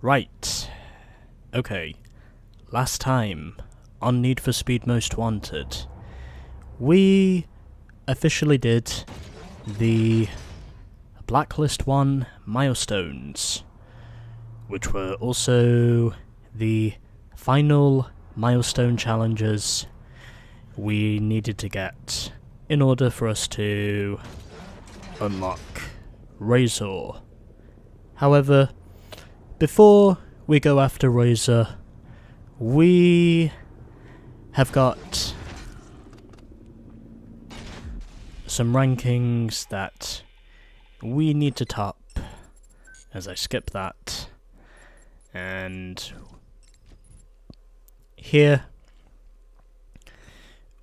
Right. Okay. Last time on Need for Speed Most Wanted, we officially did the Blacklist 1 milestones, which were also the final milestone challenges we needed to get in order for us to unlock Razor. However, before we go after Razor, we have got some rankings that we need to top, as I skip that. And here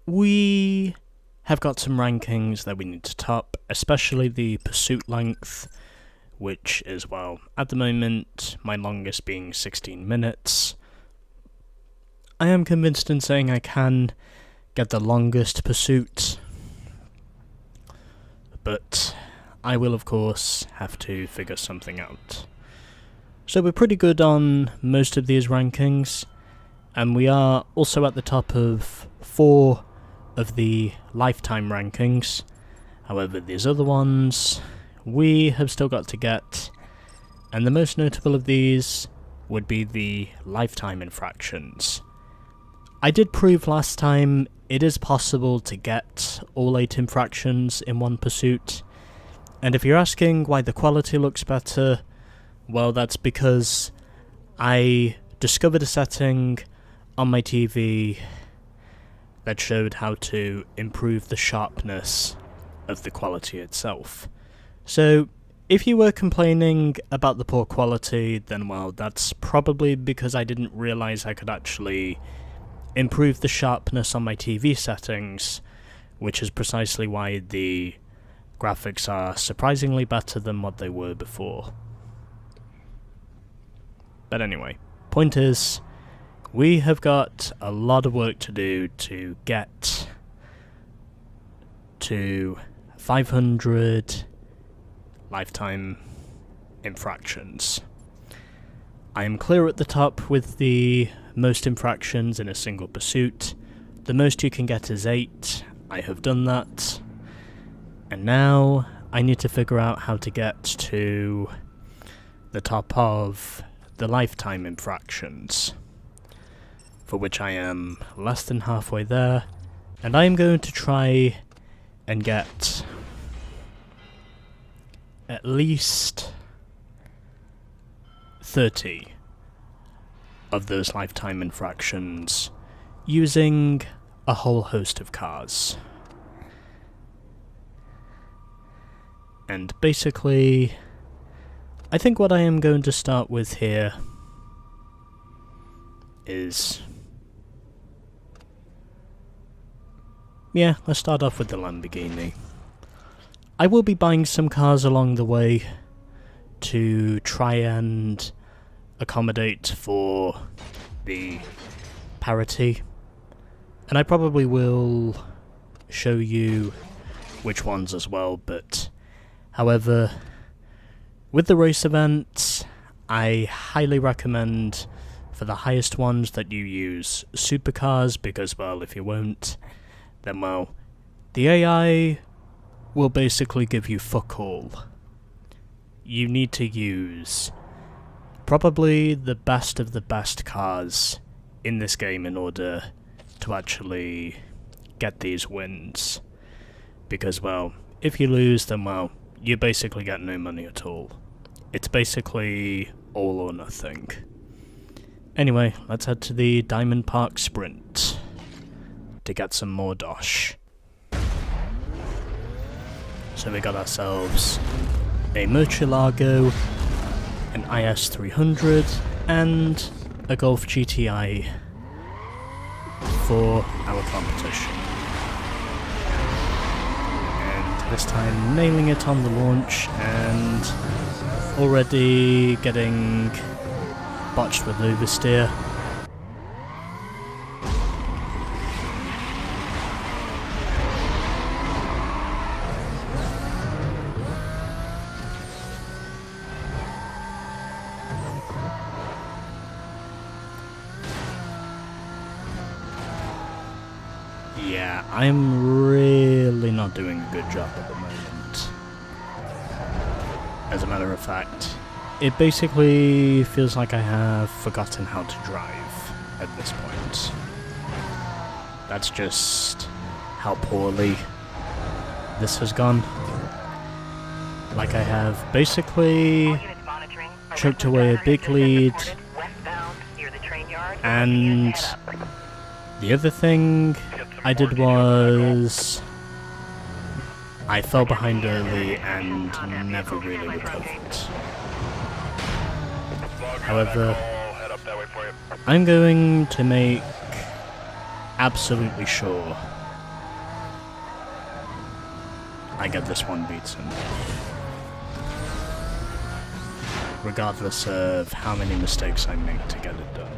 we have got some rankings that we need to top, especially the pursuit length, which is, well, at the moment, my longest being 16 minutes. I am convinced in saying I can get the longest pursuit, but I will, of course, have to figure something out. So we're pretty good on most of these rankings, and we are also at the top of 4 of the lifetime rankings. However, these other ones we have still got to get, and the most notable of these would be the lifetime infractions. I did prove last time it is possible to get all 8 infractions in one pursuit, and if you're asking why the quality looks better, well, that's because I discovered a setting on my TV that showed how to improve the sharpness of the quality itself. So, if you were complaining about the poor quality, then, well, that's probably because I didn't realise I could actually improve the sharpness on my TV settings, which is precisely why the graphics are surprisingly better than what they were before. But anyway, point is, we have got a lot of work to do to get to 500 lifetime infractions. I am clear at the top with the most infractions in a single pursuit. The most you can get is 8. I have done that. And now I need to figure out how to get to the top of the lifetime infractions, for which I am less than halfway there, and I am going to try and get at least 30 of those lifetime infractions using a whole host of cars. And basically, I think what I am going to start with here is... yeah, let's start off with the Lamborghini. I will be buying some cars along the way to try and accommodate for the parity, and I probably will show you which ones as well, but however, with the race events, I highly recommend for the highest ones that you use supercars, because, well, if you won't, then, well, the AI will basically give you fuck all. You need to use probably the best of the best cars in this game in order to actually get these wins. Because, well, if you lose, then, well, you basically get no money at all. It's basically all or nothing. Anyway, let's head to the Diamond Park Sprint to get some more dosh. So we got ourselves a Murcielago, an IS300, and a Golf GTI for our competition. And this time nailing it on the launch and already getting botched with oversteer. Yeah, I'm really not doing a good job at the moment. As a matter of fact, it basically feels like I have forgotten how to drive at this point. That's just how poorly this has gone. Like I have basically choked away a big lead, and the other thing I did was I fell behind early and never really recovered. However, I'm going to make absolutely sure I get this one beaten, regardless of how many mistakes I make to get it done.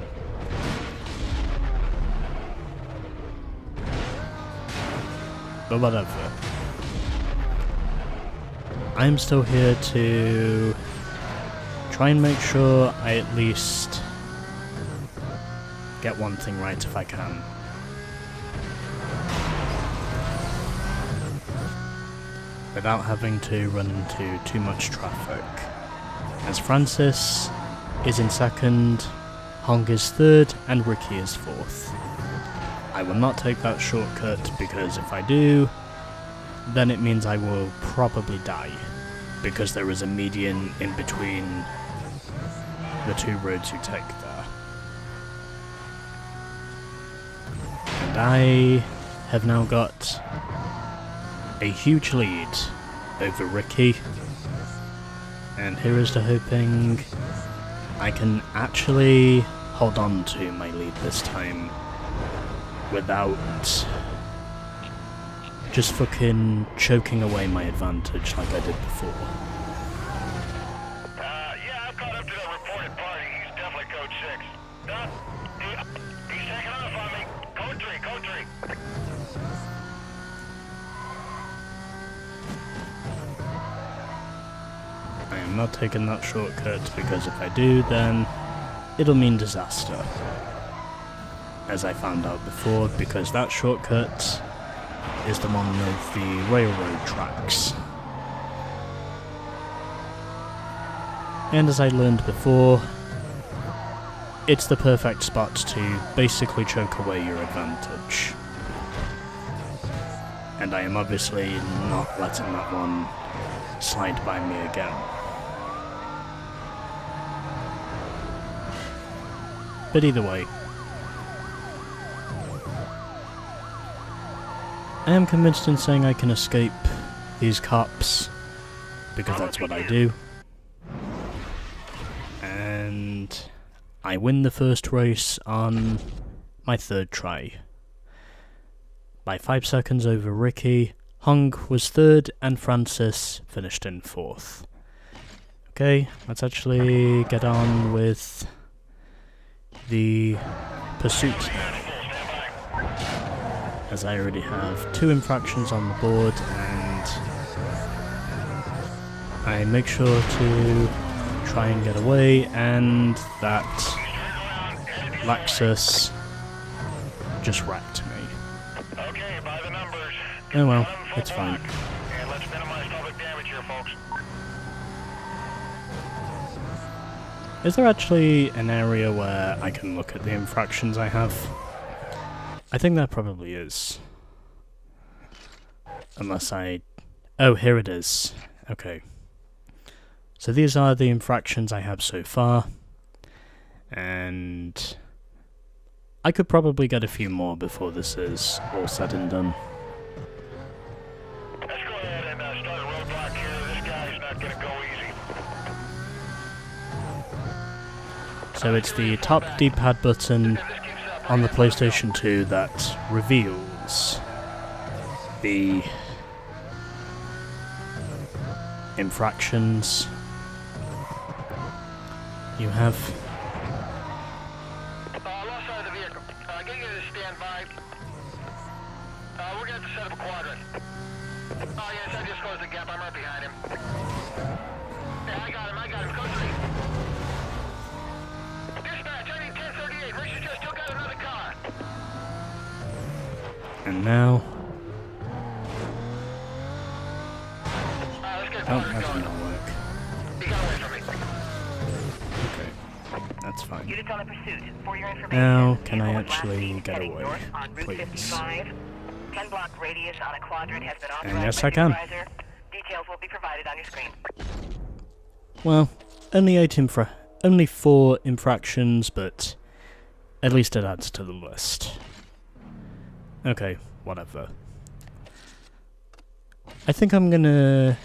But whatever. I'm still here to try and make sure I at least get one thing right if I can. Without having to run into too much traffic. As Francis is in second, Hong is third, and Ricky is fourth. I will not take that shortcut because if I do, then it means I will probably die, because there is a median in between the two roads you take there. And I have now got a huge lead over Ricky, and here is to hoping I can actually hold on to my lead this time without just fucking choking away my advantage like I did before. Yeah, I've caught up to that reported party. He's definitely code 6. He's taking off on me. Code 3, code 3. I am not taking that shortcut because if I do, then it'll mean disaster. As I found out before, because that shortcut is the one with the railroad tracks. And as I learned before, it's the perfect spot to basically choke away your advantage. And I am obviously not letting that one slide by me again. But either way, I am convinced in saying I can escape these cops, because that's what I do. And I win the first race on my third try. By 5 seconds over Ricky, Hong was third, and Francis finished in fourth. Okay, let's actually get on with the pursuit now, as I already have 2 infractions on the board, and I make sure to try and get away, and that Lexus just wrecked me. Okay, by the numbers. Oh well, it's fine. And let's minimize public damage here, folks. Is there actually an area where I can look at the infractions I have? I think there probably is. Unless I... Oh, here it is. Okay. So these are the infractions I have so far. And I could probably get a few more before this is all said and done. Let's go ahead and start a roadblock here. This guy's not going to go easy. So it's the top D-pad button on the PlayStation 2 that reveals the infractions. You have... Left side of the vehicle. Get you to stand by. We're going to have to set up a quadrant. Oh, yes, I just closed the gap. I'm right behind him. Yeah, I got him. Code 3. Dispatch, I need 1038. Race just still got another car. And now... Let's get Oh, going. that did not work. You got away from me. Okay, that's fine. Units on the pursuit. For your information, Now, can I vehicle was last actually seen get heading away, north on Route please? 55. 10-block radius on a quadrant has been authorized And yes, by I can. supervisor. Details will be provided on your screen. Well, only 4 infractions, but at least it adds to the list. Okay, whatever. I think I'm gonna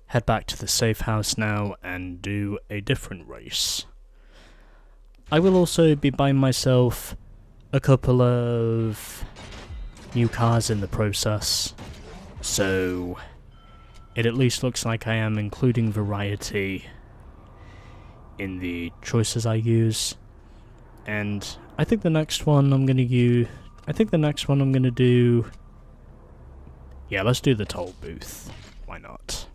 head back to the safe house now and do a different race. I will also be buying myself a couple of new cars in the process, so it at least looks like I am including variety in the choices I use. And I think the next one I'm gonna do... Yeah, let's do the toll booth. Why not?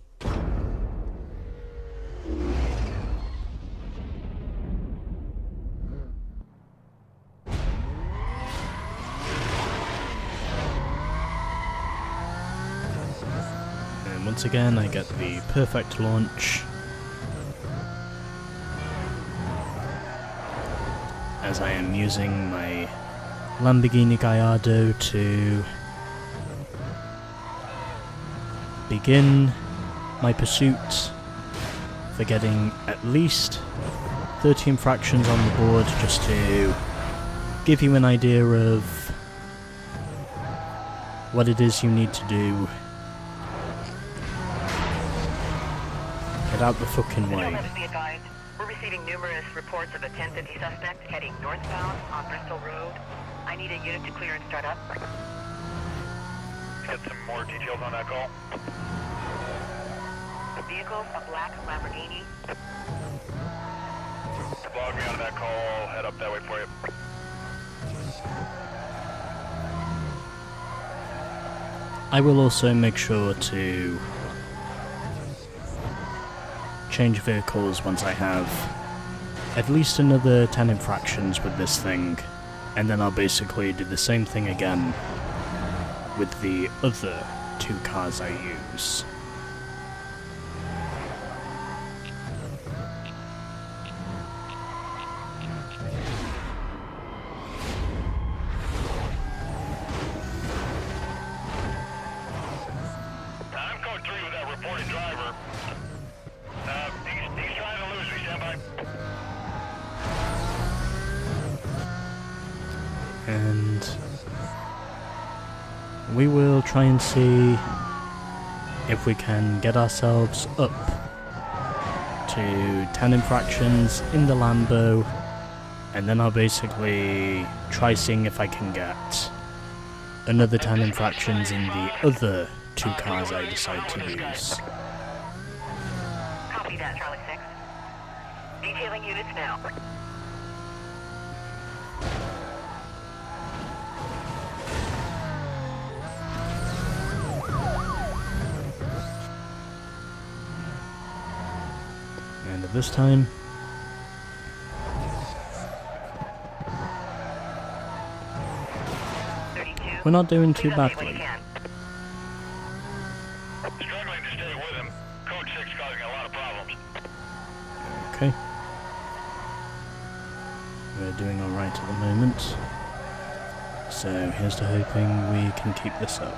And once again, I get the perfect launch, as I am using my Lamborghini Gallardo to begin my pursuit for getting at least 30 infractions on the board, just to give you an idea of what it is you need to do. Get out the fucking way. Members be advised, we're receiving numerous reports of a 1050 suspect heading northbound on Bristol Road. I need a unit to clear and start up. Get some more details on that call. The vehicle's a black Lamborghini. Log me onto that call. I'll head up that way for you. I will also make sure to change vehicles once I have at least another 10 infractions with this thing, and then I'll basically do the same thing again with the other 2 cars I use. I'm code 3 with that reported driver. He's trying to lose me. Stand by. And we will try and see if we can get ourselves up to 10 infractions in the Lambo, and then I'll basically try seeing if I can get another 10 infractions in the other 2 cars I decide to use. Copy that, Charlie 6. Detailing units now. And at this time, we're not doing too badly. Struggling to stay with him. Code 6 causing a lot of problems. Okay. We're doing alright at the moment. So here's to hoping we can keep this up.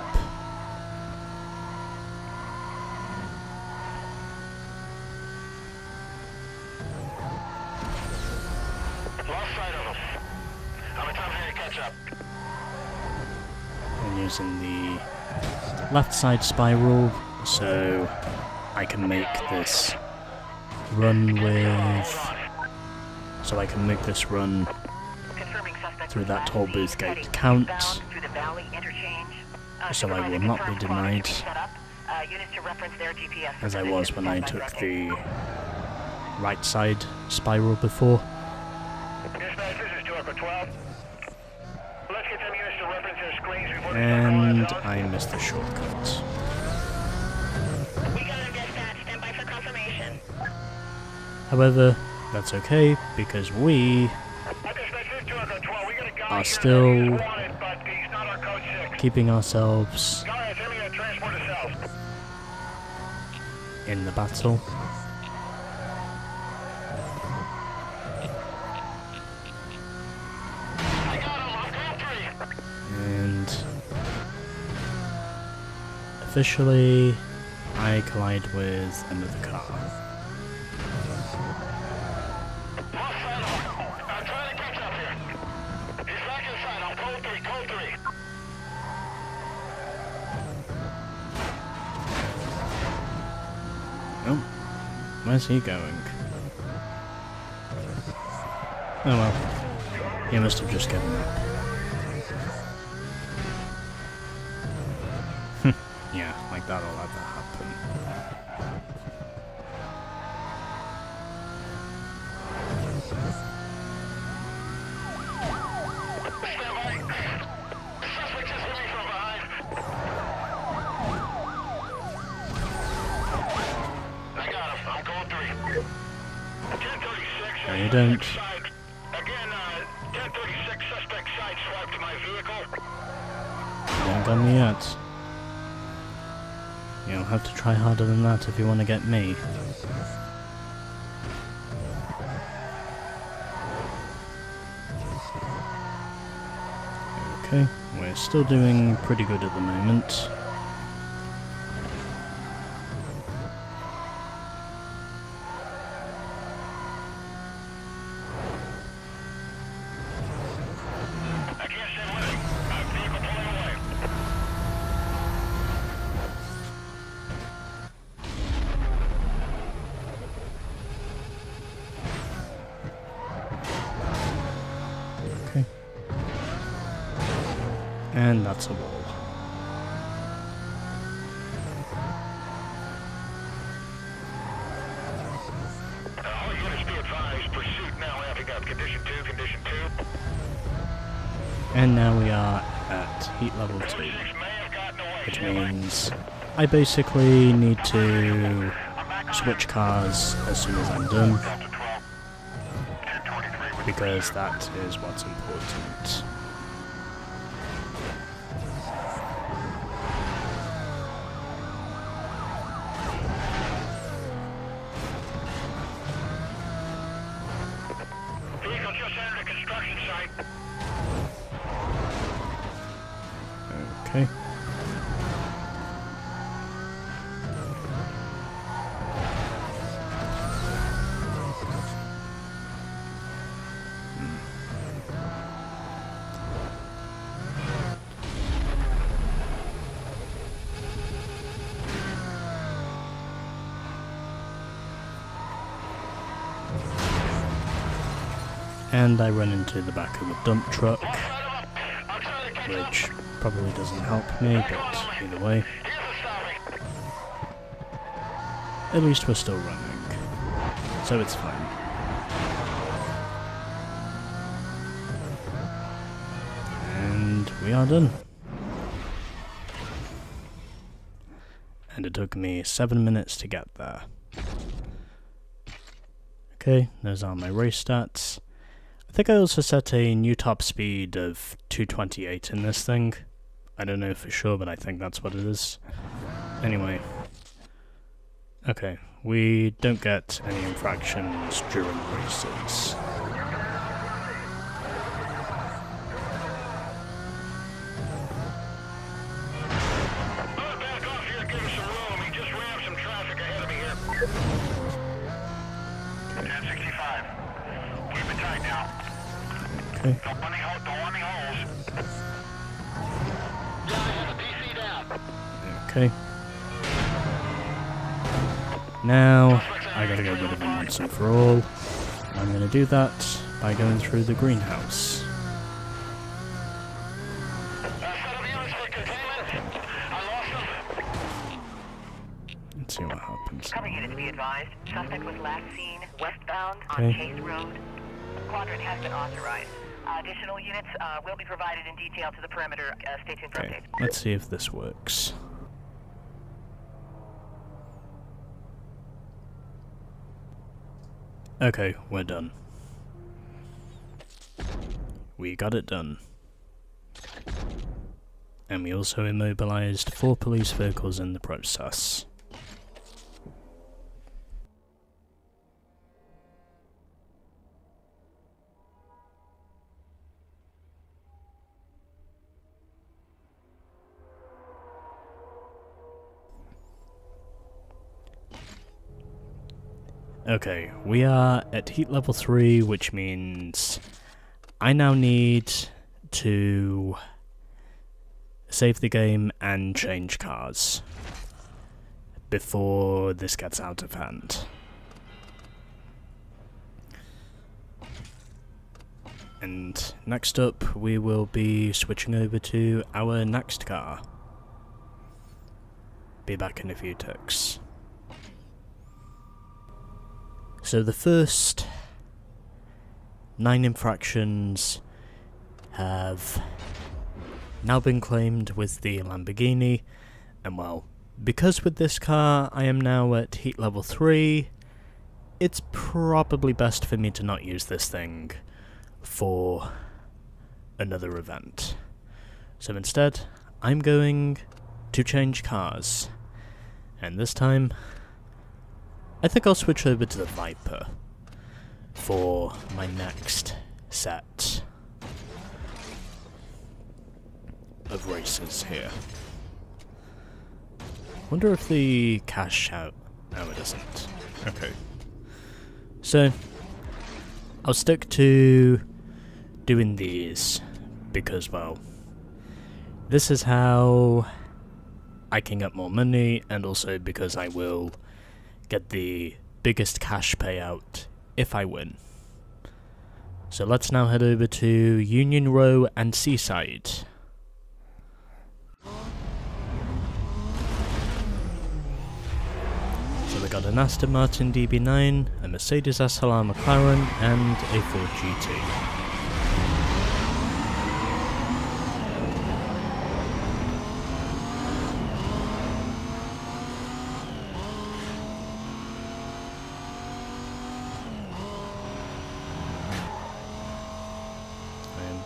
Lost sight of him. How many times did he catch up? I'm using the left side spiral so I can make this run Confirming suspect through that was toll last booth seen gate heading count, eastbound through the Valley interchange. so I will Supervisor not be confirmed denied, quadrant set up. Units to reference their GPS as I position. was when I Stand by took directing. the right side spiral before. Dispatch, this is 2 Echo 12. Let's get them units to reference their screens before they And start I missed the shortcut. We got a dispatch. Stand by for confirmation. However, that's okay, because we Dispatch, this is 2 Echo 12. We got a guy are here still that he's wanted, but he's not our code 6. keeping ourselves Go ahead, send me a transport itself. in the battle. I got him, I'm going 3. And officially, I collide with another car. Lost sight of him. I'm trying to catch up here. He's back inside, I'm code 3, code 3. Oh, where's he going? Oh well, he must have just given up. Yeah, like that'll ever happen. Stand by. Suspect just hit me from behind. I got him, I'm code 3. 1036. No, you don't. Again, 1036 suspect sideswiped my vehicle. You haven't got me yet. You'll have to try harder than that if you want to get me. Okay, we're still doing pretty good at the moment. I can't stand with him. My vehicle pulling away. Okay. And that's a wall. All units be advised, pursuit now amping up. Condition 2, condition 2. And now we are at heat level 2, 36 may have gotten away. which means I basically need to switch cars as soon as I'm done, Delta 12. 1023 with because that is what's important. vehicle just entered a construction site. Okay. And I run into the back of a dump truck, I'm trying to catch up. which probably doesn't help me, but either way, Here's a stopping. at least we're still running, so it's fine. And we are done. And it took me 7 minutes to get there. Okay, those are my race stats. I think I also set a new top speed of 228 in this thing. I don't know for sure, but I think that's what it is. Anyway. Okay, we don't get any infractions during races. Back off here, give us some room. He just rammed some traffic ahead of me here. 1065. Keep it tight now. Okay. Don't want any holes. Yeah, I have a PC down. Okay. Now, I gotta get rid of him once and for all. I'm gonna do that by going through the greenhouse. Set of units for containment. I lost them. Let's see what happens. Cover units be advised. Suspect was last seen westbound Okay. on Chase Road. Quadrant has been authorized. Additional units will be provided in detail to the perimeter. Stay tuned for Okay, updates. let's see if this works. Okay, we're done. We got it done. and we also immobilized 4 police vehicles in the process. Okay, we are at heat level 3, which means I now need to save the game and change cars before this gets out of hand. And next up, we will be switching over to our next car. Be back in a few ticks. So the first 9 infractions have now been claimed with the Lamborghini, and well, because with this car I am now at heat level 3, it's probably best for me to not use this thing for another event. So instead, I'm going to change cars, and this time I think I'll switch over to the Viper for my next set of races here. Wonder if the cash out... No, it doesn't. Okay. So, I'll stick to doing these because, well, this is how I can get more money, and also because I will get the biggest cash payout if I win. So let's now head over to Union Row and Seaside. So we got an Aston Martin DB9, a Mercedes SLR McLaren, and a Ford GT.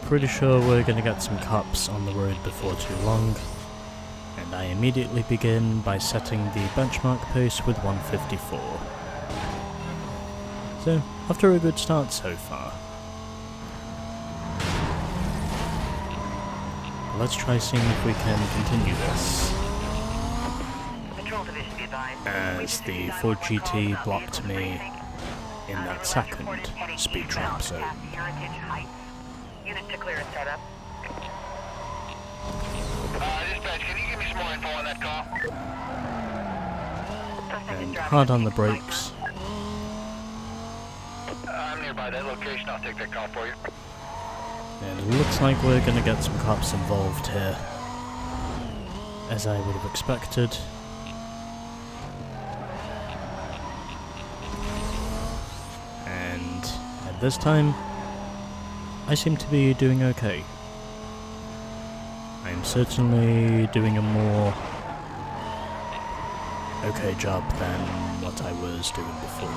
Pretty sure we're going to get some cops on the road before too long, and I immediately begin by setting the benchmark pace with 154. So, after a good start so far. Let's try seeing if we can continue this. As the Ford GT blocked me in that second speed trap zone. Unit to clear and set up. Dispatch, can you give me some more info on that call? And hard on the brakes. I'm nearby that location. I'll take that call for you. And it looks like we're going to get some cops involved here, as I would have expected. And at this time, I seem to be doing okay. I am certainly doing a more okay job than what I was doing before.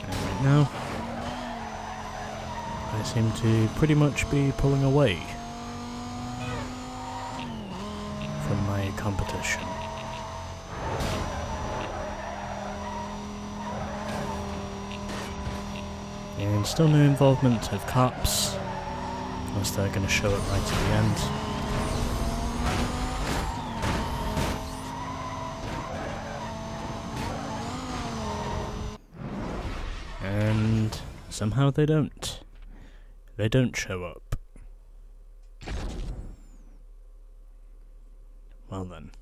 And right now, I seem to pretty much be pulling away from my competition. And still no involvement of cops, unless they're going to show up right at the end. And somehow they don't. They don't show up. Well then.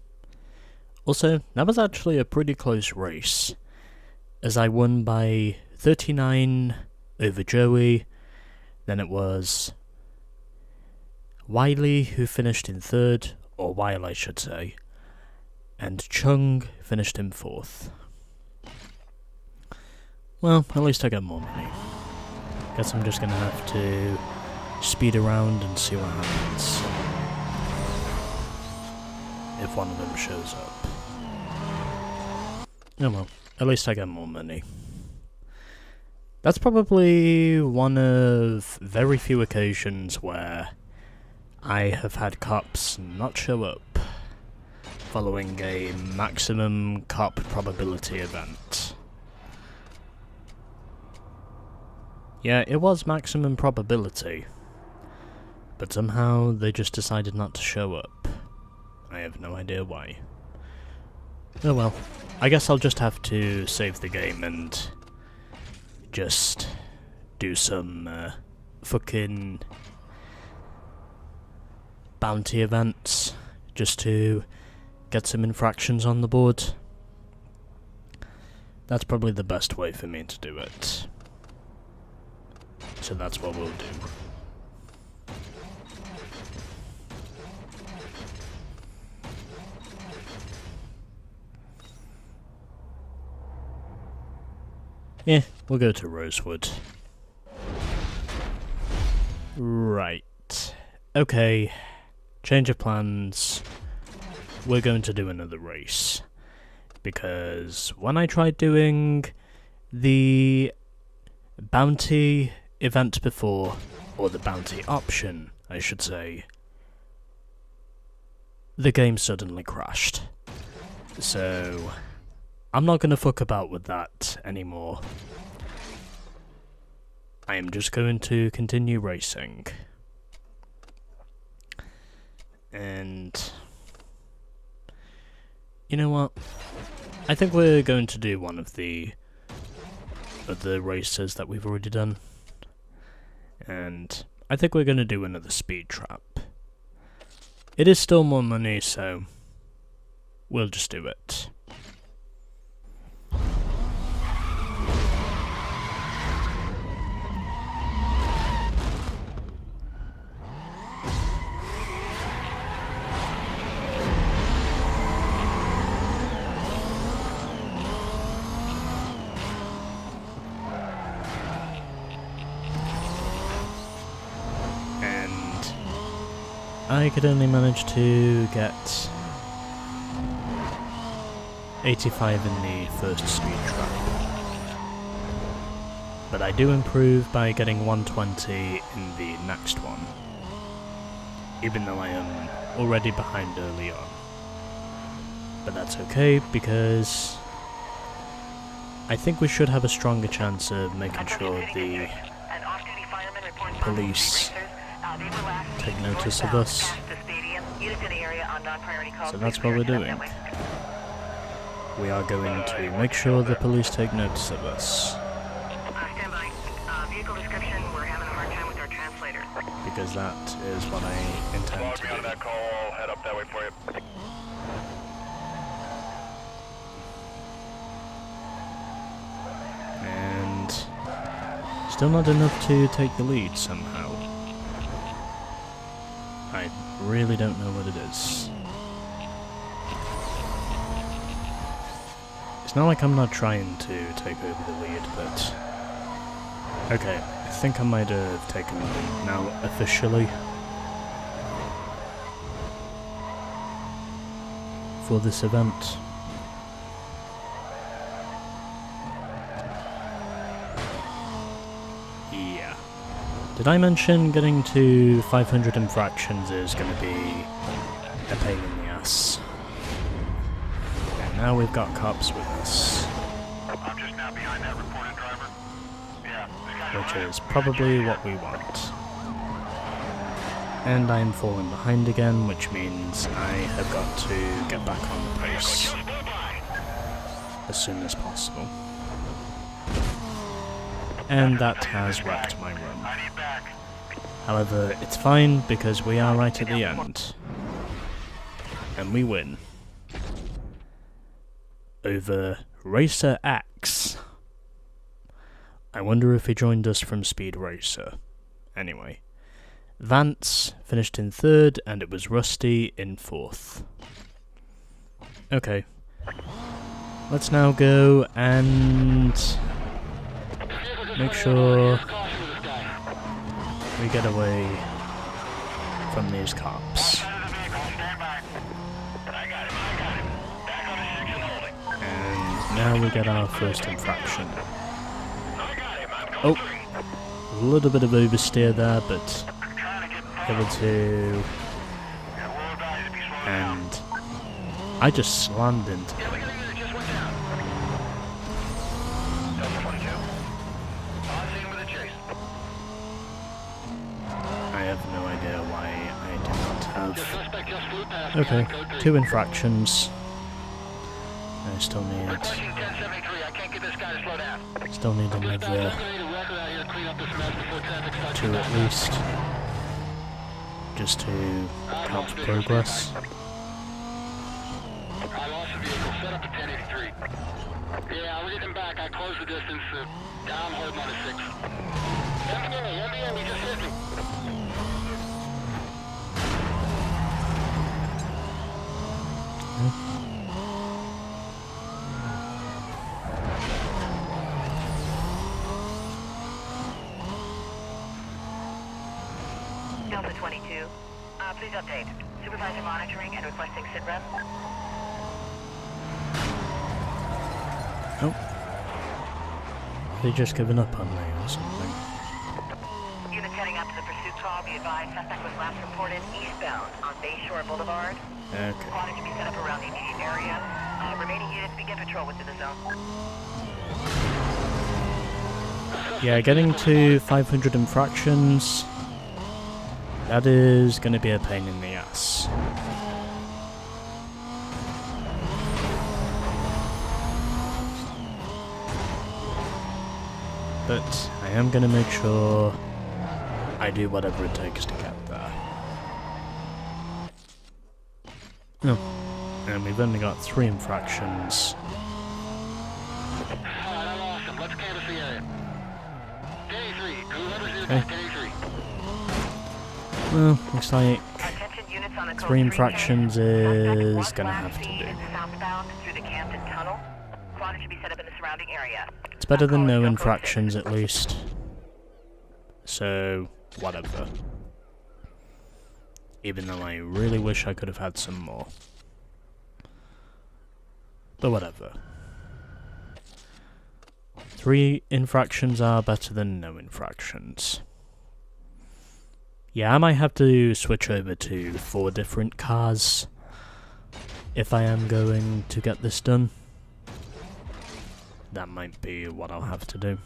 Also, that was actually a pretty close race, as I won by 39 over Joey. Then it was Wiley who finished in 3rd, or Weil I should say, and Chung finished in 4th. Well, at least I got more money. Guess I'm just gonna have to speed around and see what happens if one of them shows up. Oh well, at least I got more money. That's probably one of very few occasions where I have had cops not show up following a maximum cop probability event. Yeah, it was maximum probability, but somehow they just decided not to show up. I have no idea why. Oh well, I guess I'll just have to save the game and just do some fucking bounty events just to get some infractions on the board. That's probably the best way for me to do it. So that's what we'll do. Yeah, we'll go to Rosewood. Right. Okay. Change of plans. We're going to do another race. Because when I tried doing the bounty event before, or the bounty option, I should say, the game suddenly crashed. So I'm not going to fuck about with that anymore. I am just going to continue racing. And you know what? I think we're going to do one of the races that we've already done. And I think we're going to do another speed trap. It is still more money, so we'll just do it. I could only manage to get 85 in the first speed trap. But I do improve by getting 120 in the next one. Even though I am already behind early on. But that's okay, because I think we should have a stronger chance of making sure the police take notice of us. So that's what we're doing. We are going to make sure the police take notice of us. Because that is what I intend to do. That call, I'll head up that way for you. And still not enough to take the lead somehow. I really don't know what it is. It's not like I'm not trying to take over the lead, but okay, I think I might have taken the lead now officially for this event. Yeah. Did I mention getting to 500 infractions is going to be a pain in the ass? And now we've got cops with us. I'm just now behind that reported driver. Yeah. Which is probably what we want. And I'm falling behind again, which means I have got to get back on the pace as soon as possible. And that has wrecked my run. However, it's fine because we are right at the end. And we win. Over Racer X. I wonder if he joined us from Speed Racer. Anyway. Vance finished in 3rd and it was Rusty in 4th. Okay. Let's now go and make sure we get away from these cops. And now we get our first infraction. Oh, a little bit of oversteer there, but able to, and I just slammed into Yeah, we got a unit just went down. Delta 22. On scene with a chase. I have no idea why I do not have. The suspect just flew past. Okay, Code 3. 2 infractions. I still need Requesting 1073. I can't get this guy to slow down. another 2 at least, just to count for progress. I lost the vehicle. Set up at 1083. Yeah, we're getting back. I closed the distance. I'm holding on to 6. NBA, we just hit me. Delta 22. Please update. Supervisor monitoring and requesting SITREP. Oh. They just given up on me or something. Units heading out to the pursuit call. Be advised, suspect was last reported eastbound on Bayshore Boulevard. Okay. Squad to be set up around the immediate area. Remaining units begin patrol within the zone. Yeah, getting to 500 infractions, that is going to be a pain in the ass. But I am going to make sure I do whatever it takes to get there. No. And we've only got 3 infractions. Alright, I lost him. Let's canvass the area. 1083. Whoever's in Okay. back, 1083. Well, looks like Attention units on the code 3 3 infractions case. is Suspect going to was have last to seen do. southbound through the Camden Tunnel. Squad should be set up in the surrounding area. It's better than no infractions at least. So, whatever. Even though I really wish I could have had some more. But whatever. 3 infractions are better than no infractions. Yeah, I might have to switch over to 4 different cars if I am going to get this done. That might be what I'll have to do.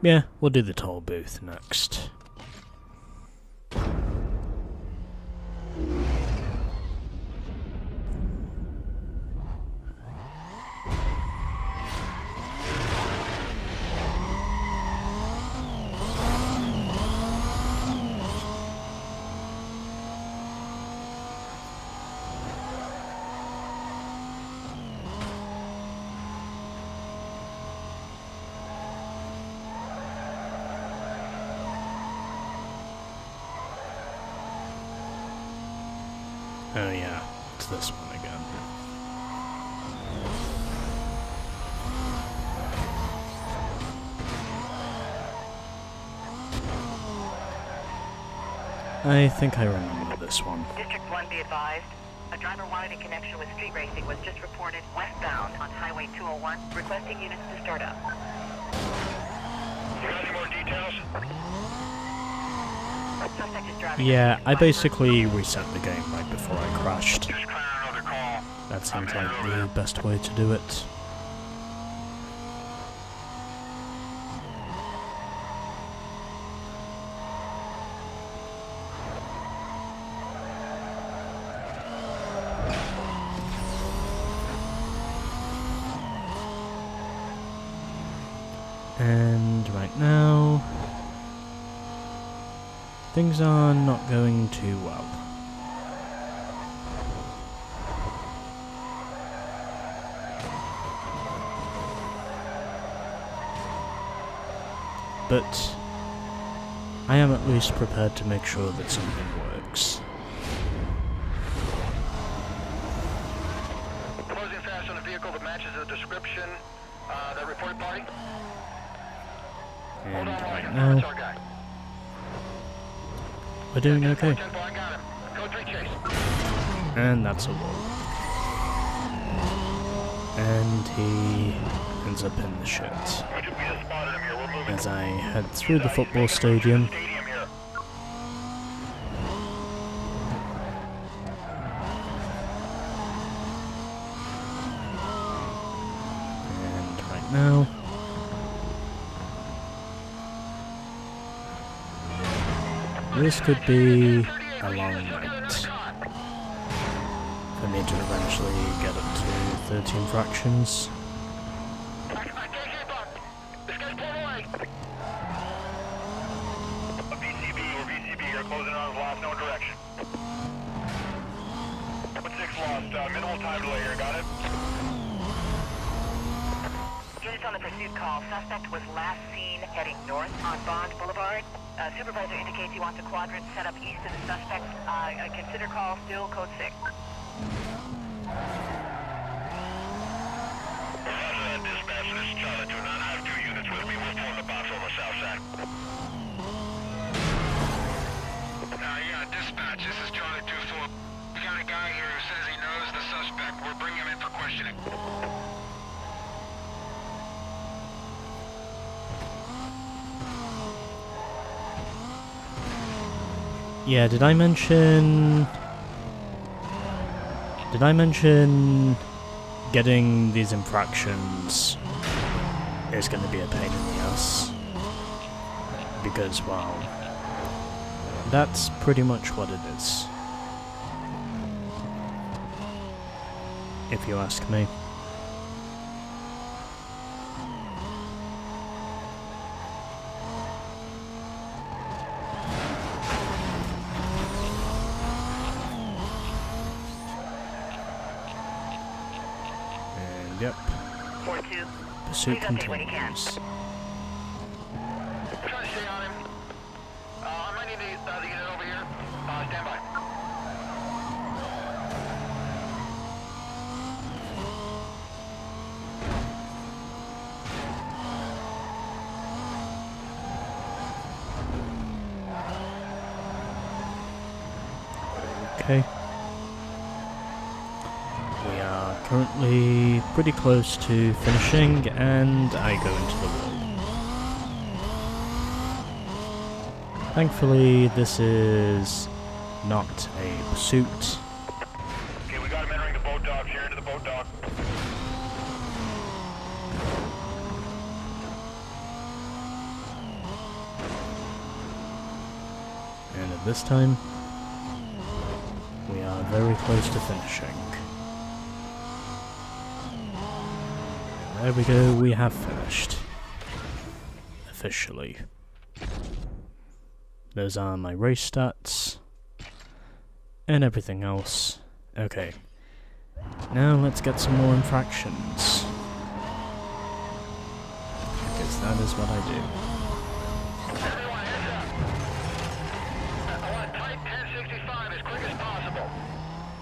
Yeah, we'll do the toll booth next. Oh yeah, it's this one again. I think I remember this one. District 1 be advised. A driver wanted in connection with street racing was just reported westbound on Highway 201, requesting units to start up. You got any more details? Suspect is driving. Yeah, I basically reset the game right before I crashed. Just clear another call. That seems like the best way to do it. And right now, things are not going too well. But I am at least prepared to make sure that something works. Closing fast on a vehicle that matches the description. That report party. And Hold on, right That's now, our guy. we're doing okay. 10-4, I got him. Code 3 chase. And that's a wall. and he ends up in the shit. As I head through the football stadium, and right now, this could be a long night for me to eventually get up to 30 infractions. Minimal time delay here, got it? Units on the pursuit call. Suspect was last seen heading north on Bond Boulevard. Supervisor indicates he wants a quadrant set up east of the suspect. Consider call still code 6. Dispatch, this is Charlie 29. I have 2 units with me. We'll form the box on the south side. Yeah, dispatch, this is Charlie 24. We got a guy here who says he knows the suspect. We're bringing him in for questioning. Yeah, did I mention getting these infractions is going to be a pain in the ass? Because, well, that's pretty much what it is, if you ask me. Yep. 4-2. Pursuit Please update when you can. continues. Trying to stay on him. I might need the unit over here. Stand by. Okay. We are currently pretty close to finishing, and I go into the wall. Thankfully, this is not a pursuit. Okay, we got him entering the boat dock. Here into the boat dock. And at this time, we are very close to finishing. There we go, we have finished. Officially. Those are my race stats. And everything else. Okay. Now let's get some more infractions. Because that is what I do. Everyone, hands up. I want a tight 1065 as quick as possible.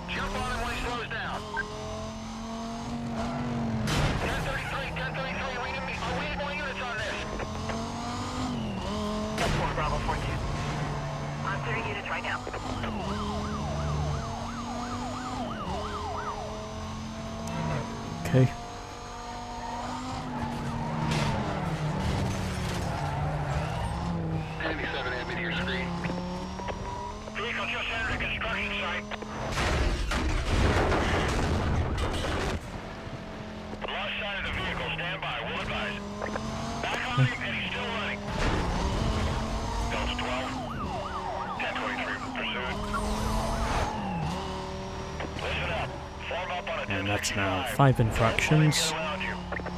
Jump on him when he slows down. 1033, we need more units on this. That's 4 Bravo 4-2. On 30 units right now. Okay. Admit your screen. Vehicle just entered a construction site. Lost sight of the vehicle. Stand by. Will advise. Back on him, and he's still running. Delta 12. 1023 pursuit. Listen up. Form up on a 1065. And that's now 5 infractions.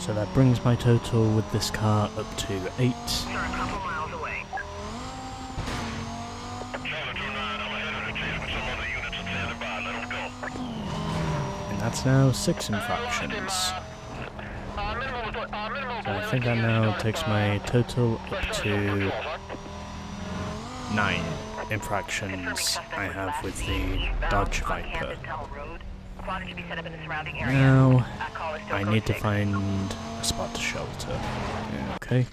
So that brings my total with this car up to 8. We're a couple miles away. Charlie 29, I'm ahead of the chase with some other units and standing by. Let them go. And that's now 6 infractions. So I think that now takes my total up to 9 infractions I have with the Dodge Viper. Now, I need to find a spot to shelter. Okay.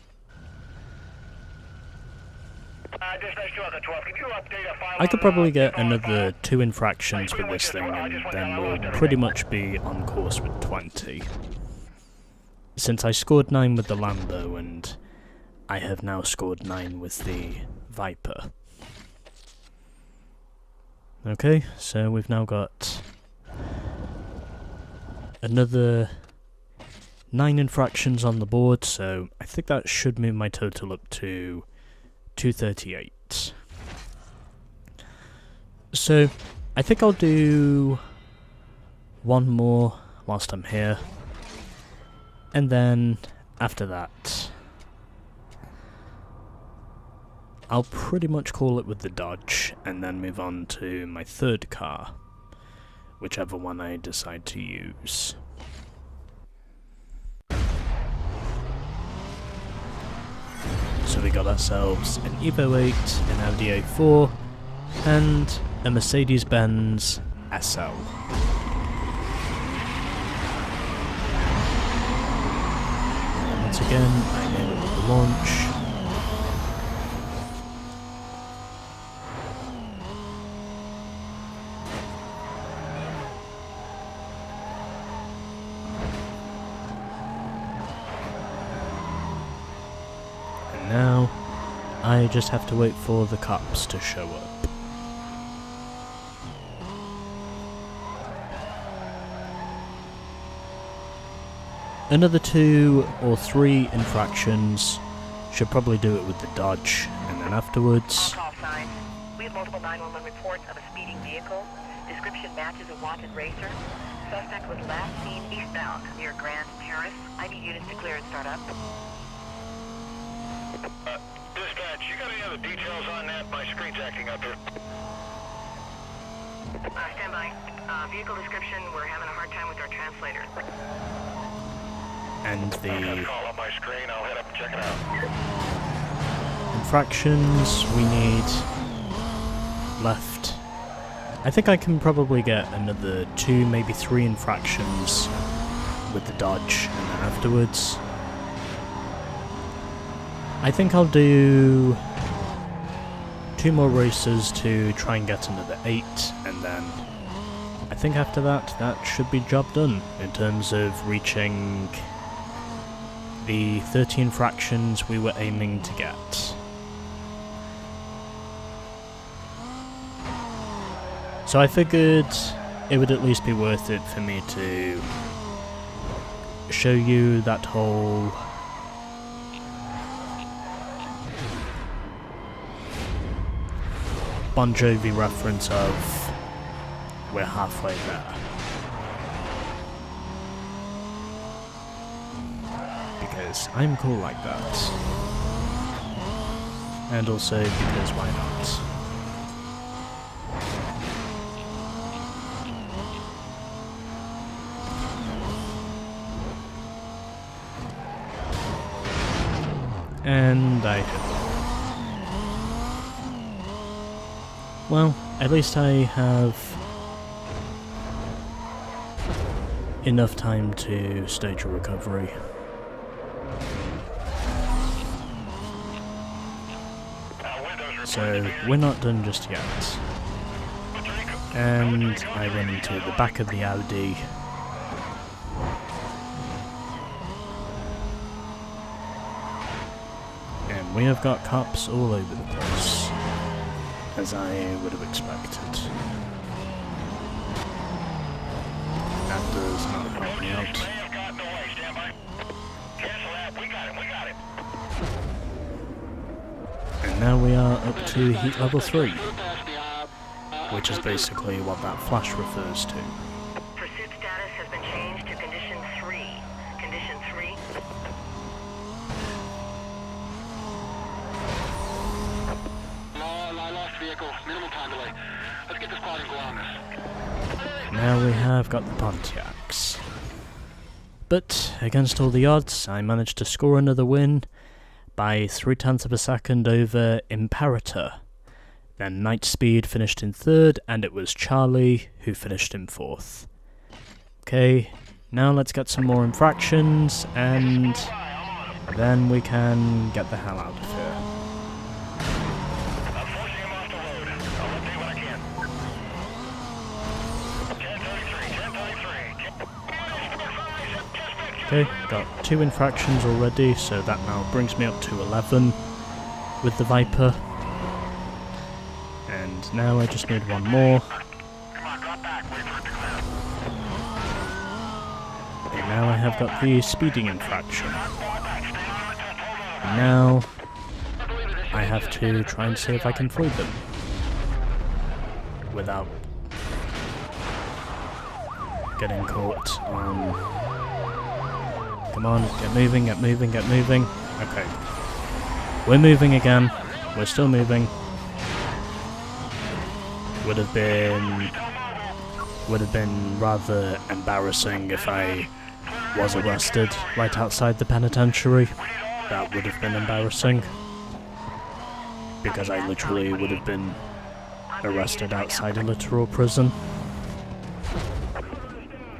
Dispatch 2 on the 12. Can you update a file I could on, probably get phone another file? 2 infractions with this thing, and then we'll pretty much be on course with 20. Since I scored 9 with the Lambo, and I have now scored 9 with the Viper. Okay, so we've now got another 9 infractions on the board, so I think that should move my total up to 238. So, I think I'll do one more whilst I'm here, and then after that I'll pretty much call it with the Dodge, and then move on to my third car, whichever one I decide to use. So we got ourselves an Evo 8, an Audi A4, and a Mercedes-Benz SL. Once again, I name it with the launch. And now, I just have to wait for the cops to show up. Another 2 or 3 infractions, should probably do it with the Dodge, and then afterwards... Call signs. We have multiple 911 reports of a speeding vehicle. Description matches a wanted racer. Suspect was last seen eastbound near Grand Terrace. I need units to clear and start up. Dispatch, you got any other details on that? My screen's acting up here. Stand by. Vehicle description, we're having a hard time with our translator. And I've got a the call on my screen. I'll head up and check it out. infractions we need left. I think I can probably get another 2, maybe 3 infractions with the Dodge, and then afterwards I think I'll do 2 more races to try and get another 8, and then I think after that, that should be job done in terms of reaching the 30 infractions we were aiming to get. So I figured it would at least be worth it for me to show you that whole Bon Jovi reference of we're halfway there. Because I'm cool like that. And also because why not? And I hit them. Well, at least I have enough time to stage a recovery. So, we're not done just yet. And I run into the back of the Audi. And we have got cops all over the place, as I would have expected. That does not help me out. And now we are up to heat level 3, which is basically what that flash refers to. Pursuit status has been changed to condition 3. Condition 3. I lost vehicle. Minimal time delay. Let's get the squad and go on this. Now we have got the Pontiacs. But, against all the odds, I managed to score another win by 0.3 of a second over Imperator. Then Nightspeed finished in 3rd, and it was Charlie who finished in 4th. Okay, now let's get some more infractions, and then we can get the hell out of here. Okay, got 2 infractions already, so that now brings me up to 11 with the Viper. And now I just need one more. And now I have got the speeding infraction. And now I have to try and see if I can avoid them without getting caught on... Come on, get moving, get moving, get moving. Okay. We're moving again. We're still moving. Would have been rather embarrassing if I was arrested right outside the penitentiary. That would have been embarrassing. Because I literally would have been arrested outside a literal prison.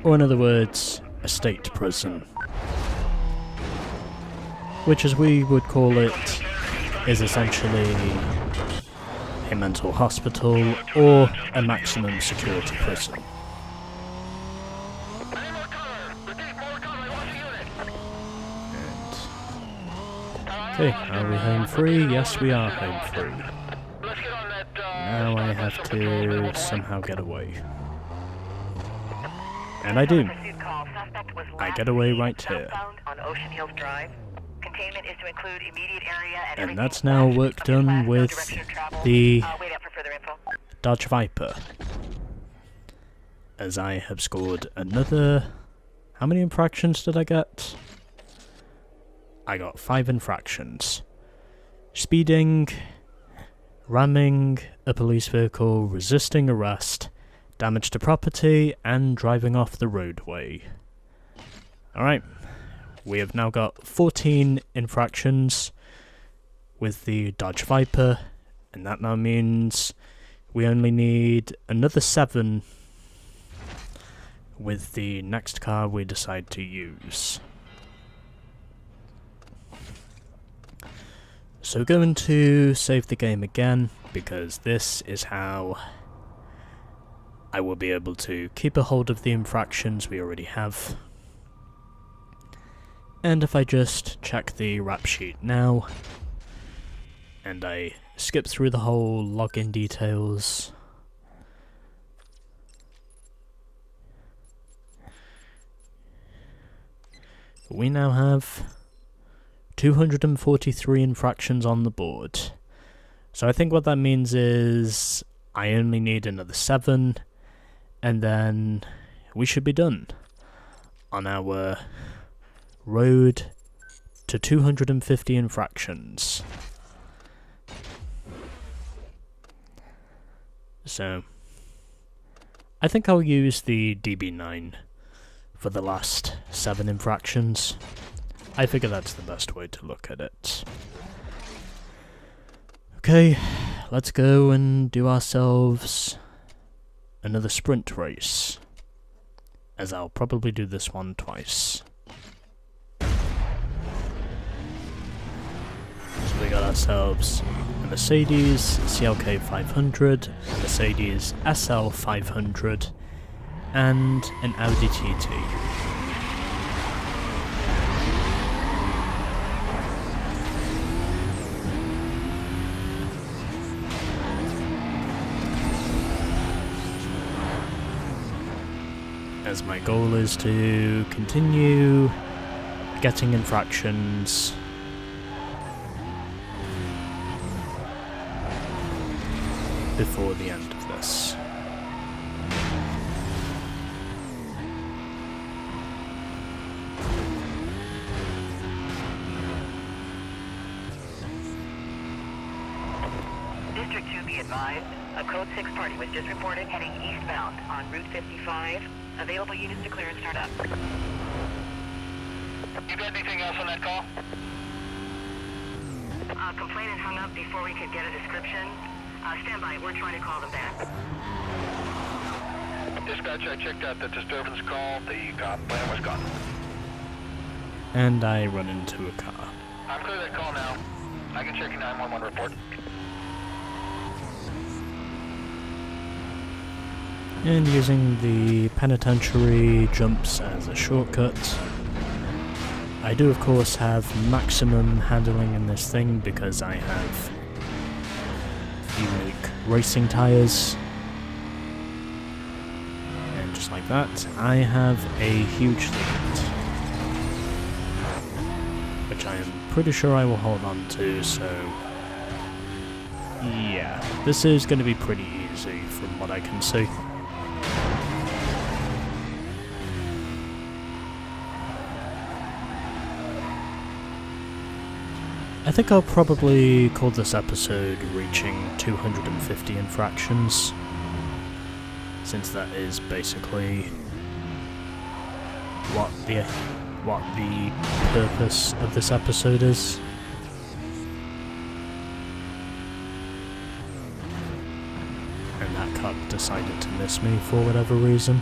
Or in other words, a state prison. Which, as we would call it, is essentially a mental hospital or a maximum security prison. Okay, are we home free? Yes, we are home free. Now I have to somehow get away. And I do. I get away right here. And that's now work done with the Dodge Viper. As I have scored another... How many infractions did I get? I got 5 infractions. Speeding, ramming a police vehicle, resisting arrest, damage to property, and driving off the roadway. Alright, we have now got 14 infractions with the Dodge Viper, and that now means we only need another 7 with the next car we decide to use. So we're going to save the game again, because this is how I will be able to keep a hold of the infractions we already have. And if I just check the rap sheet now, and I skip through the whole login details, we now have 243 infractions on the board. So I think what that means is I only need another 7, and then we should be done on our road to 250 infractions. So I think I'll use the DB9 for the last 7 infractions. I figure that's the best way to look at it. Okay, let's go and do ourselves another sprint race, as I'll probably do this one twice. So we got ourselves a Mercedes CLK 500, a Mercedes SL 500, and an Audi TT. As my goal is to continue getting infractions before the end of this. District 2, be advised. A Code 6 party was just reported heading eastbound on Route 55. Available units to clear and start up. You got anything else on that call? Complainant hung up before we could get a description. Stand by, we're trying to call them back. Dispatch, I checked out the disturbance call. The complainant was gone. And I run into a car. I'm clear that call now. I can check your 911 report. And using the penitentiary jumps as a shortcut, I do of course have maximum handling in this thing because I have unique racing tyres. And just like that, I have a huge lead, which I am pretty sure I will hold on to, so yeah, this is going to be pretty easy from what I can see. I think I'll probably call this episode Reaching 250 Infractions, since that is basically what the purpose of this episode is. And that cop decided to miss me for whatever reason.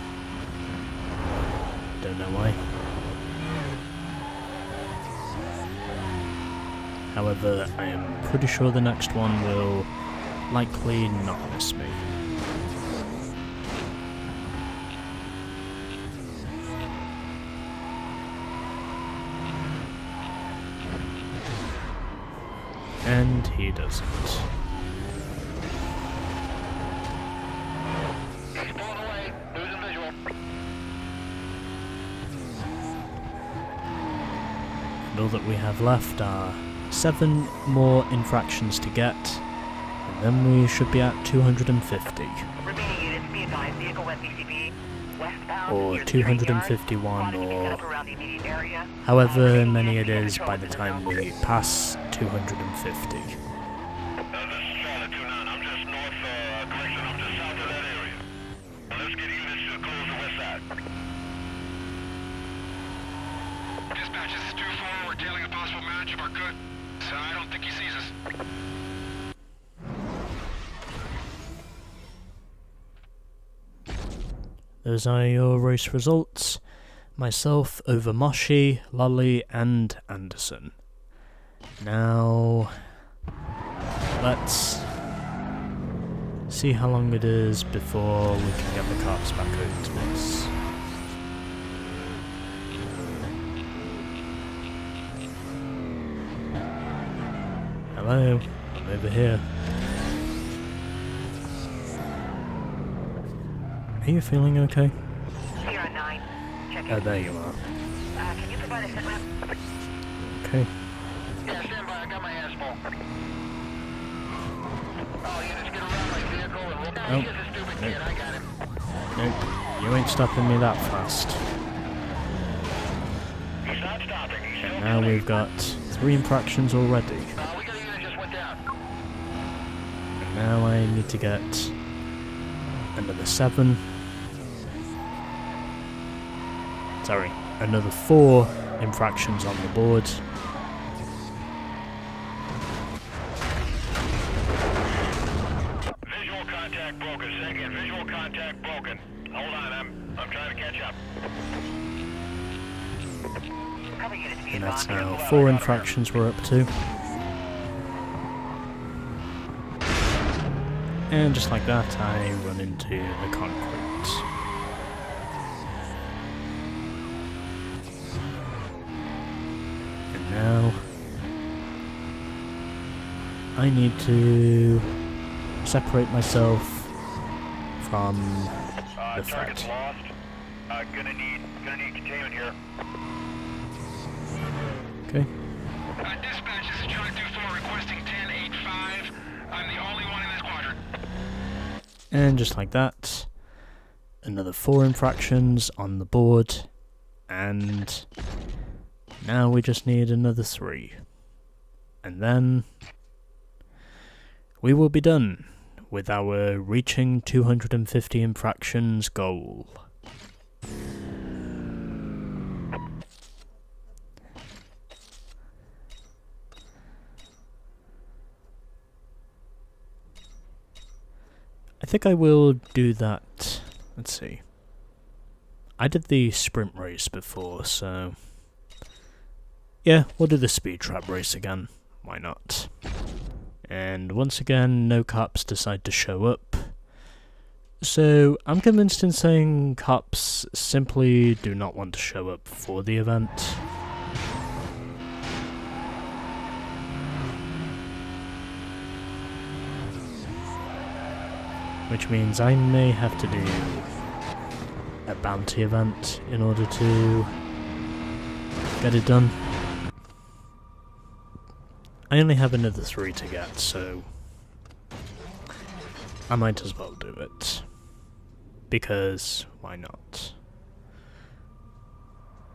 Don't know why. However, I am pretty sure the next one will likely not miss me. And he doesn't. He's pulling away, losing visual. And all that we have left are 7 more infractions to get, and then we should be at 250. Remaining units, be advised, vehicle west BCB, westbound, Or near the train yard. 251, Squad is to be set or up around the immediate area. however Remaining many units, it be is control by the of the time zone. we pass 250. This is Charlotte 2-9. I'm just north, correction, I'm just south of that area. Let's get units to close the west side. Dispatch, this is 2-4. We're tailing a possible match of our good. So I don't think he sees us. Those are your race results. Myself over Moshi, Lolly and Anderson. Now, let's see how long it is before we can get the cops back over to us. Hello, I'm over here. Are you feeling okay? Sierra 9, check Oh, in. there you are. Can you provide a sit rep? Okay. Yeah, stand by. I got my hands full. Oh, units, get around my vehicle and we'll... Oh, He's a stupid kid. I got him. Nope, you ain't stopping me that fast. He's not stopping. He's still And now we've got 3 infractions already. we got a unit just went down. And now I need to get another 7. Sorry, another 4 infractions on the board. Visual contact broken. Say again. Visual contact broken. Hold on. I'm trying to catch up. Cover units, be And that's advised. now 4 infractions we're up to. And just like that, I run into the concrete. And now I need to separate myself from the Target's threat. lost. Gonna need containment here. Okay. Dispatch, this is Charlie 2-4 requesting 10-8-5. I'm the only one in this quadrant. And just like that, another 4 infractions on the board, and now we just need another 3. And then we will be done with our reaching 250 infractions goal. I think I will do that. Let's see. I did the sprint race before, so yeah, we'll do the speed trap race again. Why not? And once again, no cops decide to show up. So I'm convinced in saying cops simply do not want to show up for the event. which means I may have to do a bounty event in order to get it done. I only have another 3 to get, so I might as well do it. Because, why not?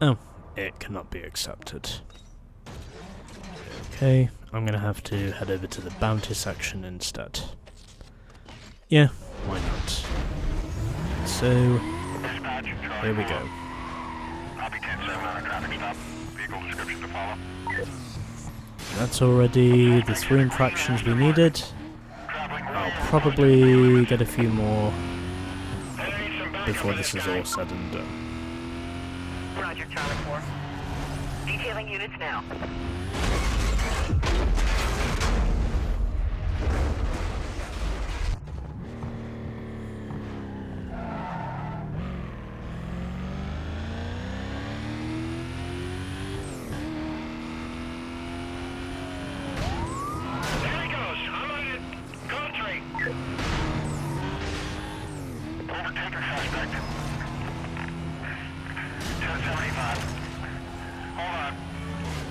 Oh, it cannot be accepted. Okay, I'm gonna have to head over to the bounty section instead. Yeah, why not? So, here we go. Copy 10-7 on a traffic stop. Vehicle description to follow. That's already the 3 infractions we needed. I'll probably get a few more before this is all said and done. Roger, Charlie 4. Detailing units now. There he goes. I'm on it. Code 3. Overtaker suspect. 1075. Hold on.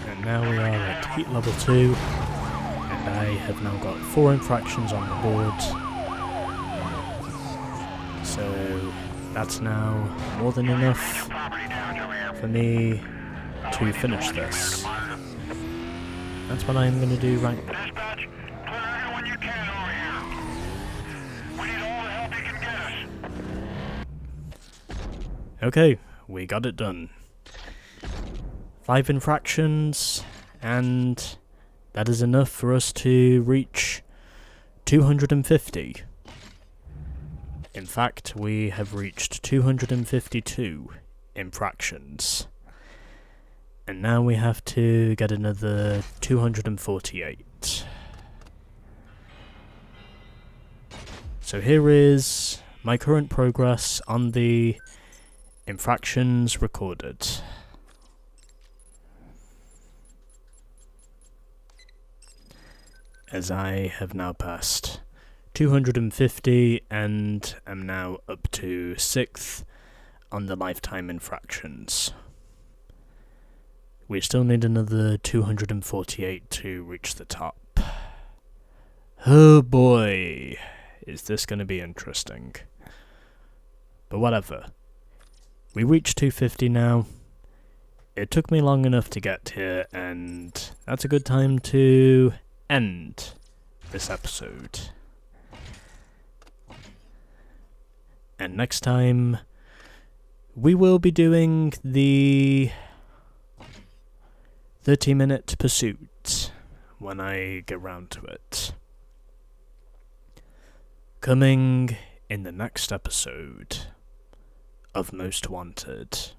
And now we are at heat level 2, and I have now got 4 infractions on the board. So that's now more than enough for me to finish this. That's what I'm going to do right now. Dispatch, clear everyone you can over here. We need all the help you can get us. Okay, we got it done. 5 infractions, and that is enough for us to reach 250. In fact, we have reached 252 infractions. And now we have to get another 248. So here is my current progress on the infractions recorded. As I have now passed 250 and am now up to 6th on the lifetime infractions. We still need another 248 to reach the top. Oh boy, is this going to be interesting. But whatever. We reached 250 now. It took me long enough to get here, and that's a good time to end this episode. And next time, we will be doing the 30-minute pursuit when I get round to it. Coming in the next episode of Most Wanted.